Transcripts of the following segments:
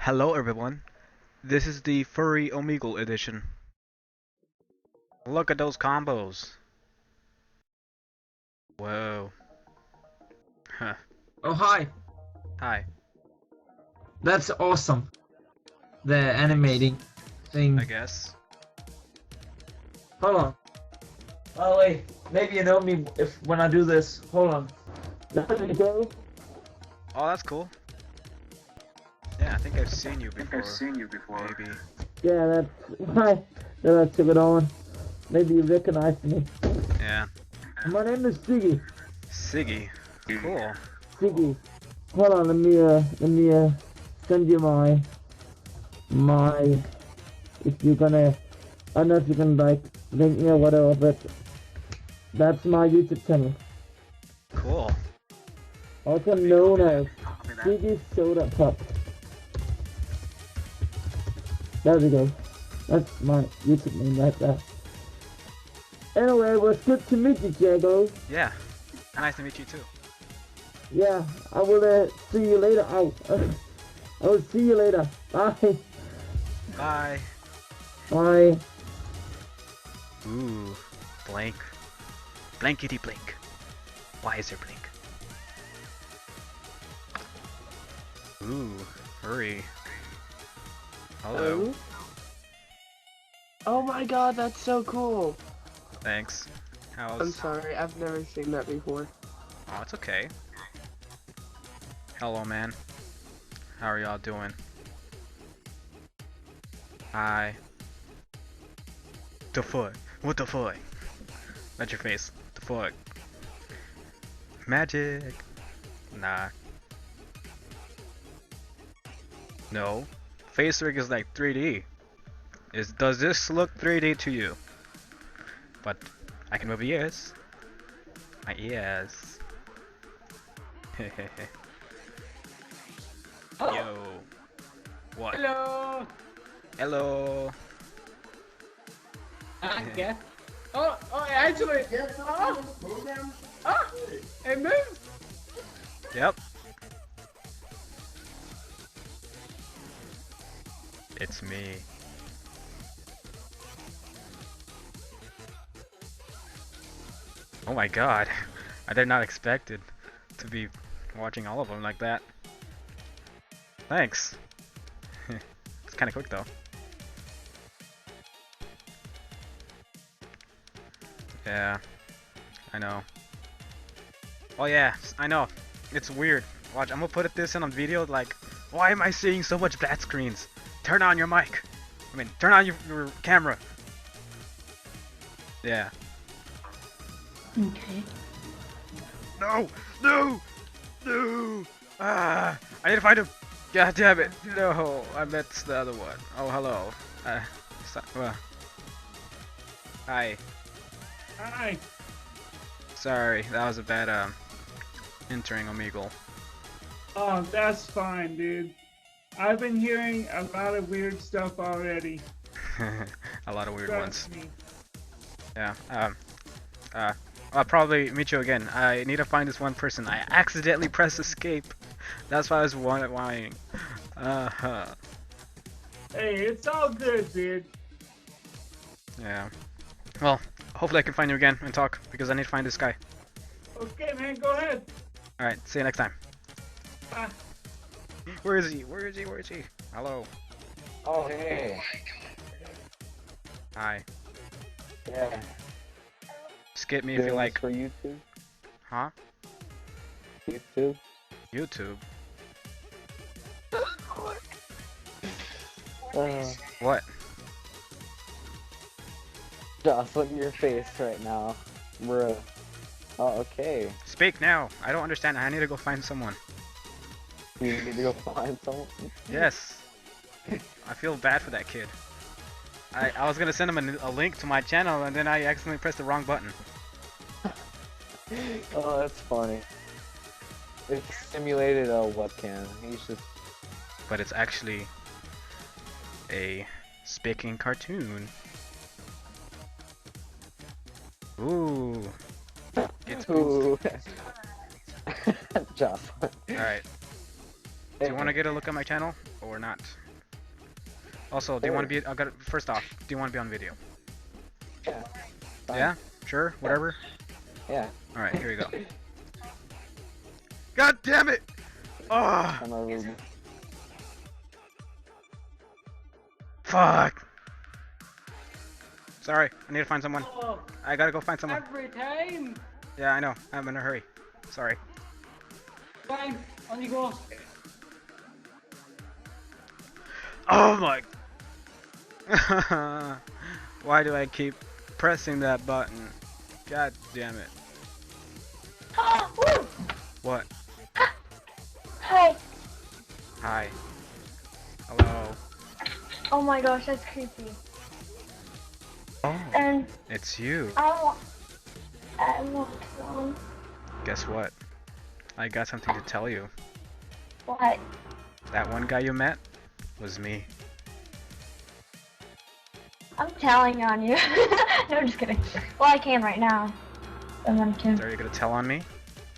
Hello everyone, this is the Furry Omegle edition. Look at those combos. Whoa. Huh. Oh, hi. Hi. That's awesome. The animating thing. I guess. Hold on. Oh, wait. Maybe you know me if when I do this. Hold on. There we go. Oh, that's cool. Yeah, I think I've seen you before. Maybe. Yeah, that's why I took it on. Maybe you recognize me. Yeah. My name is Siggy. Siggy. Cool. Siggy. Hold on, let me send you my if you're gonna I don't know if you can like link me or whatever, but that's my YouTube channel. Cool. Also known as Siggy Soda Pup. There we go. That's my YouTube name right there. Anyway, it was good to meet you, Jacko. Yeah. Nice to meet you too. Yeah, I will see you later. I will see you later. Bye. Bye. Bye. Ooh. Blank. Blankety blink. Why is there blink? Ooh. Hurry. Hello. Oh my god, that's so cool. Thanks. I'm How's... sorry, I've never seen that before. Oh, it's okay. Hello, man. How are y'all doing? Hi. The fuck? What the fuck? Not your face. The fuck? Magic. Nah. No. Face rig is like 3D. Does this look 3D to you? But I can move ears. My ears. Yo. What? Hello. Hello. Yeah. Oh, actually. It moved. Yep. It's me. Oh my god. I did not expect it to be watching all of them like that. Thanks. It's kind of quick though. Yeah. I know. Oh yeah, I know. It's weird. Watch, I'm gonna put this in on video like, why am I seeing so much flat screens? Turn on your mic. I mean, turn on your camera. Yeah. Okay. No! No! No! Ah! I need to find him! God damn it! No! I meant the other one. Oh, hello. Hi. Hi. Sorry, that was a bad, entering Omegle. Oh, that's fine, dude. I've been hearing a lot of weird stuff already. A lot of weird Trust ones. me. Yeah, I'll probably meet you again. I need to find this one person. I accidentally pressed escape. That's why I was whining. Uh-huh. Hey, it's all good, dude. Yeah. Well, hopefully I can find you again and talk, because I need to find this guy. Okay, man, go ahead. Alright, see you next time. Bye. Where is he? Where is he? Where is he? Hello. Oh, hey. Hi. Yeah. Skip me if you like. For YouTube? Huh? YouTube? YouTube? Uh, What? Joss, look at your face right now. Bruh. Oh, okay. Speak now! I don't understand. I need to go find someone. You need to go find someone? Yes. I feel bad for that kid. I was gonna send him a link to my channel and then I accidentally pressed the wrong button. Oh, that's funny. It's simulated a webcam. He's just... But it's actually a speaking cartoon. Ooh. It's Ooh. Joss. Alright. Do you want to get a look at my channel? or not. Also, do you want to be? First off, do you want to be on video? Yeah. Fine. Yeah. Sure. Whatever. Yeah. All right. Here we go. God damn it! Oh, I'm a fuck. Sorry, I need to find someone. Oh, I gotta go find someone. every time. Yeah, I know. I'm in a hurry. Sorry. Fine, on you go. Oh my. Why do I keep pressing that button? God damn it. What? Hi. Hi. Hello. Oh my gosh, that's creepy. Oh, And it's you. I want Guess what? I got something to tell you. what? That one guy you met was me. I'm telling on you. No, just kidding. Well, I can right now. And then can. Are you gonna tell on me?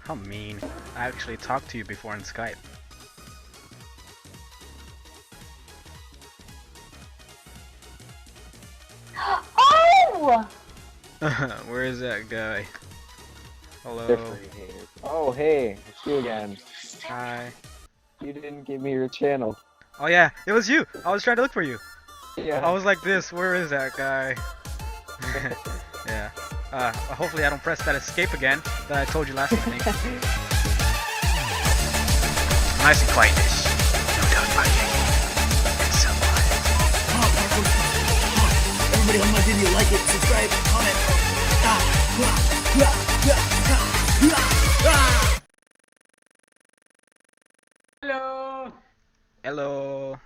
How mean. I actually talked to you before on Skype. Oh! Where is that guy? Hello. different haters. Oh, hey, it's you again. Hi. You didn't give me your channel. Oh yeah, it was you. I was trying to look for you. Yeah. I was like this. Where is that guy? Yeah. Hopefully I don't press that escape again that I told you last time. Nice and quietness. No dog barking. It's so quiet. Everybody on my video, like it, subscribe, comment. Hello. Hello.